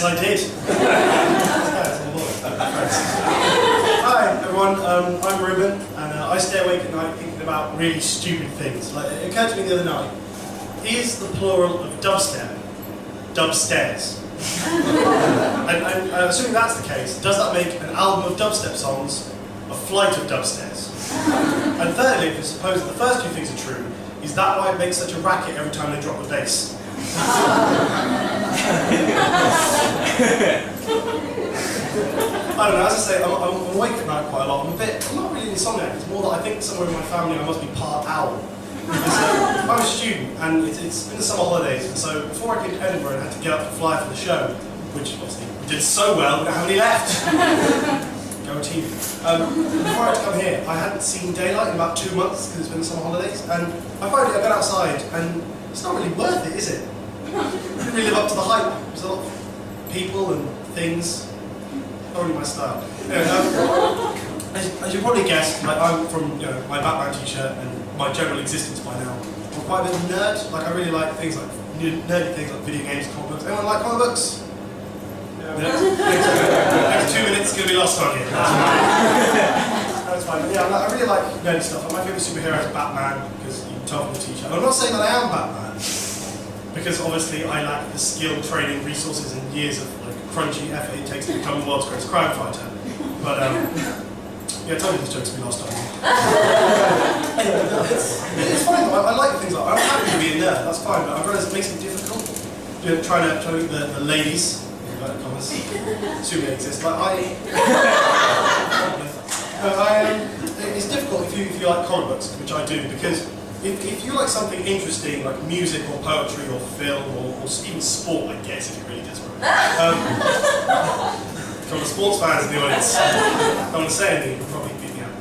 Yes, I did. Hi, everyone. I'm Reuben, and I stay awake at night thinking about really stupid things. Like, it occurred to me the other night, is the plural of dubstep dubstairs? and assuming that's the case, does that make an album of dubstep songs a flight of dubstairs? And thirdly, if I suppose the first two things are true, is that why it makes such a racket every time they drop the bass? I don't know, as I say, I'm awake at night quite a lot. I'm not really insomniac, it's more that I think somewhere in my family I must be part owl. I'm a student, and it's been the summer holidays, and so before I came to Edinburgh and had to get up to fly for the show, which obviously we did so well, we don't have any left. Go team. Before I had to come here, I hadn't seen daylight in about 2 months because it's been the summer holidays, and I finally got outside, and it's not really worth it, is it? It didn't really live up to the hype. There's a lot of people and things. Not really my style. Anyway, as you probably guessed, like, I'm from my Batman t-shirt and my general existence by now. I'm quite a bit of a nerd. Like, I really like things like nerdy things like video games, comic books. Anyone like comic books? Next 2 minutes is going to be lost on you. That's fine. But yeah, I really like nerdy stuff. My favourite superhero is Batman, because you can tell from the t-shirt. I'm not saying that I am Batman, because obviously I lack the skill, training, resources, and years of crunchy effort it takes to become the world's greatest crime fighter. But yeah, tell me this joke's been lost on me. It's fine though. I like things like I'm happy to be a nerd. That's fine, but I realize it makes it difficult. Trying to meet the ladies. Assuming they exist. Like it's difficult if you like comic books, which I do, because if you like something interesting, like music or poetry or film or even sport, I guess, if you're really desperate. From the sports fans in the audience, I don't want to say anything, you'll probably beat me out.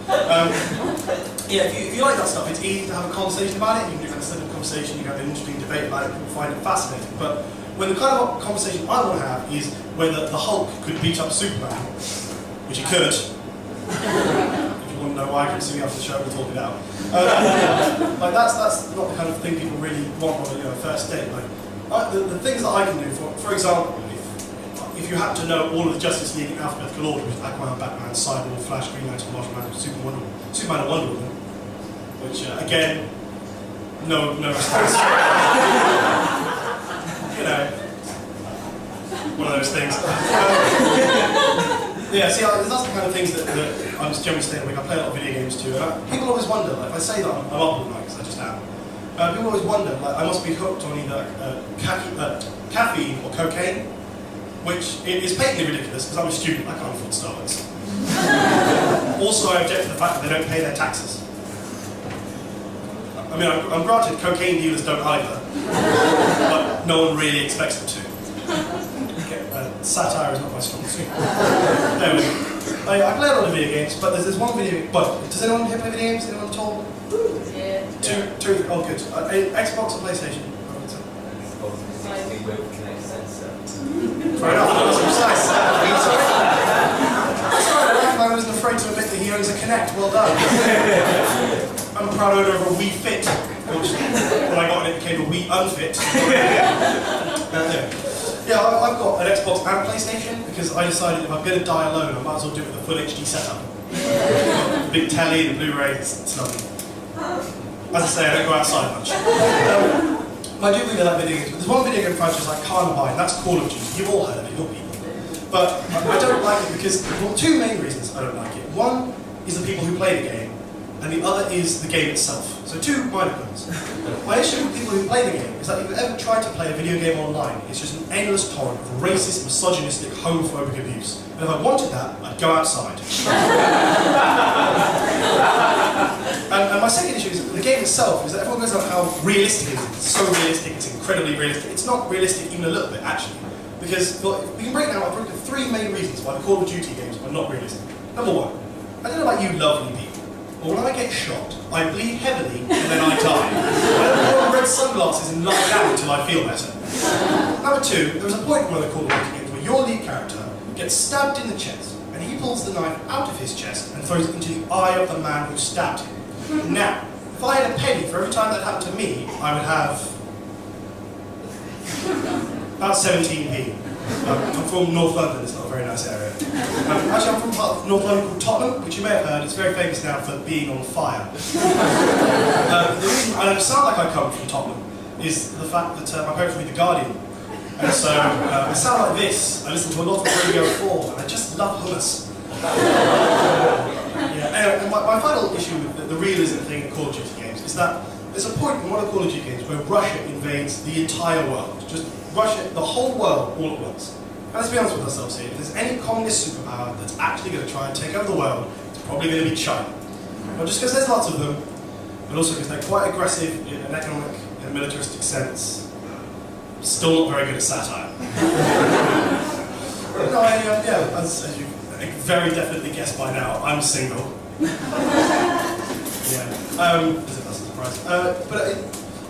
Yeah, if you like that stuff, it's easy to have a conversation about it. You can have a simple conversation, you can have an interesting debate about it, people find it fascinating. But when the kind of conversation I want to have is whether the Hulk could beat up Superman, which he could. If you want to know why, come see me after the show, we'll talk it out. Like that's not the kind of thing people really want on a first date. Like the things that I can do, for example, if you happen to know all of the Justice League in alphabetical order, which is Aquaman, Batman, Cyborg, Flash, Green Lantern, Martian, Superman, and Wonder Woman, which again, no response. One of those things. Yeah, see, that's the kind of things that I'm just generally staying awake. I play a lot of video games too, and people always wonder, like, if I say that I'm up all night, because I just am, people always wonder, like, I must be hooked on either caffeine or cocaine, which is patently ridiculous, because I'm a student, I can't afford Starbucks. Also, I object to the fact that they don't pay their taxes. I mean, I'm granted cocaine dealers don't either, but no one really expects them to. Satire is not my strong suit. Anyway, I play a lot of video games, but there's one video game. But does anyone here play video games? Anyone at all? Yeah. Two. Oh, good. Xbox or PlayStation? Xbox with Kinect sensor. Fair enough. That was precise. That's right. I wasn't afraid to admit that he owns a Kinect. Well done. I'm a proud owner of a Wii Fit, which when I got it, it became a Wii Unfit. Yeah, I've got an Xbox and a PlayStation because I decided if I'm going to die alone, I might as well do it with a full HD setup. The big telly, the Blu-ray, it's lovely. As I say, I don't go outside much. I do really like video games, but there's one video game franchise I can't buy, and that's Call of Duty. You've all heard of it, you're people. But I don't like it because, well, two main reasons I don't like it. One is the people who play the game, and the other is the game itself. So two minor points. My issue with people who play the game is that if you ever try to play a video game online, it's just an endless torrent of racist, misogynistic, homophobic abuse. And if I wanted that, I'd go outside. and my second issue is the game itself, is that everyone goes on how realistic it is. It's so realistic, it's incredibly realistic. It's not realistic even a little bit, actually. Because, well, we can break down, I've broken three main reasons why the Call of Duty games are not realistic. Number one, I don't know about you lovely people, but when I get shot, I bleed heavily and then I die. I don't put on red sunglasses and lie down until I feel better. Number two, there was a point in one of the Call of Duty games where your lead character gets stabbed in the chest, and he pulls the knife out of his chest and throws it into the eye of the man who stabbed him. Now, if I had a penny for every time that happened to me, I would have about 17p. I'm from North London, it's not a very nice area. Actually, I'm from part of North London called Tottenham, which you may have heard. It's very famous now for being on fire. The reason I don't sound like I come from Tottenham is the fact that my parents read The Guardian. And so I sound like this. I listen to a lot of Radio 4, and I just love hummus. Yeah. Anyway, my final issue with the realism thing in Call of Duty games is that there's a point in one of the Call of Duty games where Russia invades the entire world. Just Russia, the whole world, all at once. And let's be honest with ourselves here. If there's any communist superpower that's actually going to try and take over the world, it's probably going to be China. Not just because there's lots of them, but also because they're quite aggressive in an economic and militaristic sense. Still not very good at satire. No, yeah, as you very definitely guessed by now, I'm single. Yeah, as if that's a surprise. But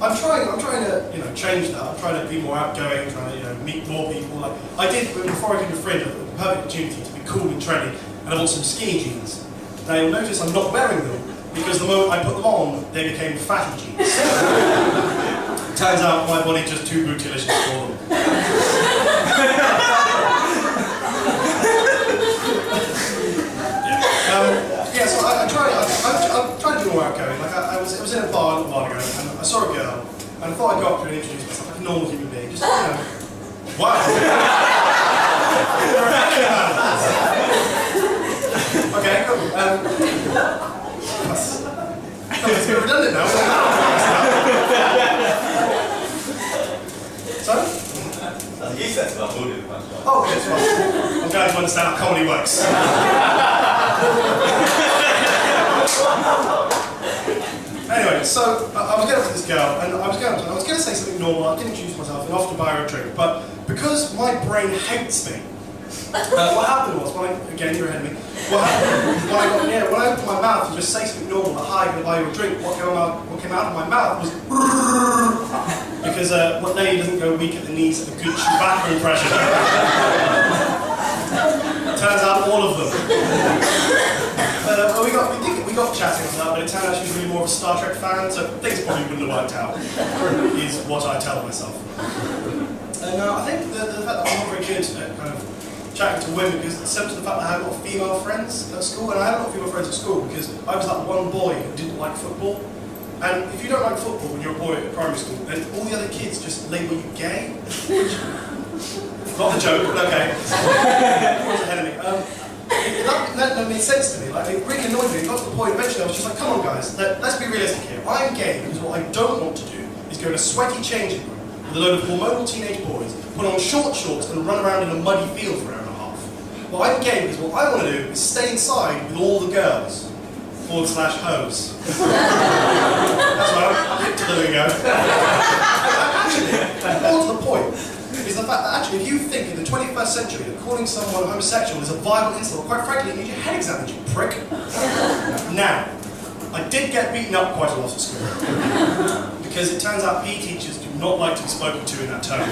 I'm trying to, change that. I'm trying to be more outgoing, trying to, meet more people. Like I did before I came to Fringe, I had the perfect opportunity to be cool and trendy, and I bought some skinny jeans. Now you'll notice I'm not wearing them because the moment I put them on, they became fatty jeans. Turns out my body's just too bootylicious for them. So I'm trying to do more outgoing. Like I was in a bar a while ago, and I saw a girl, and I thought I'd go up to her and introduce myself like a normal human being. Just, wow. Okay, cool. That's a bit redundant now. Sorry? You said about audio punch. Oh, yes, well, I'm going to understand how comedy works. Anyway, so I was going up to this girl, and I was going to say something normal. I didn't introduce myself and offered to buy her a drink, but because my brain hates me, what happened was, again, you're ahead of me. What happened when I opened my mouth and just say something normal, like, hi, I'm going to buy you a drink, what came out of my mouth was because what lady doesn't go weak at the knees at a good Chewbacca impression? Turns out all of them. We got chatting and that, but it turned out she was really more of a Star Trek fan, so things probably wouldn't have worked out, is what I tell myself. And I think the fact that I'm not very good at kind of chatting to women because it's similar to the fact that I had a lot of female friends at school, and I had a lot of female friends at school because I was that one boy who didn't like football. And if you don't like football when you're a boy at primary school, then all the other kids just label you gay. Not a joke, but okay. Everyone's ahead of me. That made sense to me. Like, it really annoyed me. It got to the point eventually I was just like, come on guys, let's be realistic here. I'm gay because what I don't want to do is go in a sweaty changing room with a load of hormonal teenage boys, put on short shorts and run around in a muddy field for an hour and a half. Well, I'm gay because what I want to do is stay inside with all the girls. /hoes. That's right, I'm hip to the lingo. Actually, more to the point, is the fact that actually if you think in the 21st century that calling someone homosexual is a violent insult, quite frankly, you need your head examined, you prick. Now, I did get beaten up quite a lot at school. Because it turns out PE teachers do not like to be spoken to in that tone.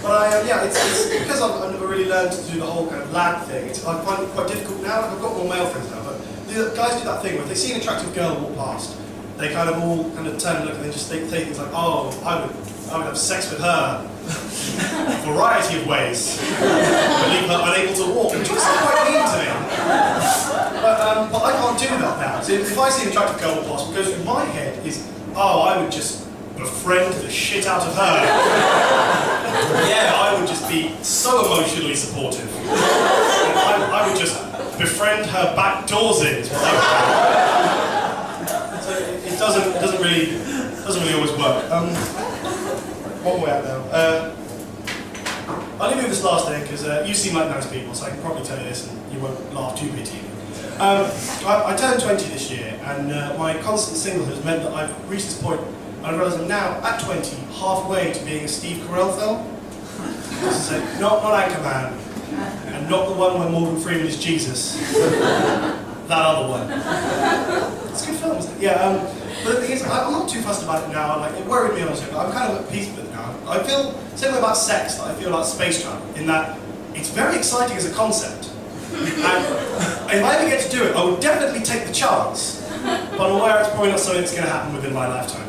But it's because I've never really learned to do the whole kind of lad thing. I find it quite difficult now. I've got more male friends now, but the guys do that thing where if they see an attractive girl walk past, they kind of all turn and look and they just say things like, oh, I would have sex with her. A variety of ways. But leave her unable to walk, which is quite mean to me. But I can't do that now. So if I see an attractive girl walk past, what goes through my head is, oh, I would just befriend the shit out of her. Yeah, I would just be so emotionally supportive. I would just befriend her back doors in. Is what I would do. So it doesn't really always work. One way out now. I'll leave you with this last thing because you seem like nice people, so I can probably tell you this and you won't laugh too bitterly. I turned 20 this year, and my constant singlehood has meant that I've reached this point. I realise I'm now, at 20, halfway to being a Steve Carell film. So, not Anchorman, and not the one where Morgan Freeman is Jesus. That other one. It's a good film, isn't it? Yeah, but the thing is, I'm not too fussed about it now. Like, it worried me honestly, but I'm kind of at peace with it now. I feel same way about sex that I feel about space travel, in that it's very exciting as a concept. And if I ever get to do it, I would definitely take the chance. But I'm aware it's probably not something that's going to happen within my lifetime.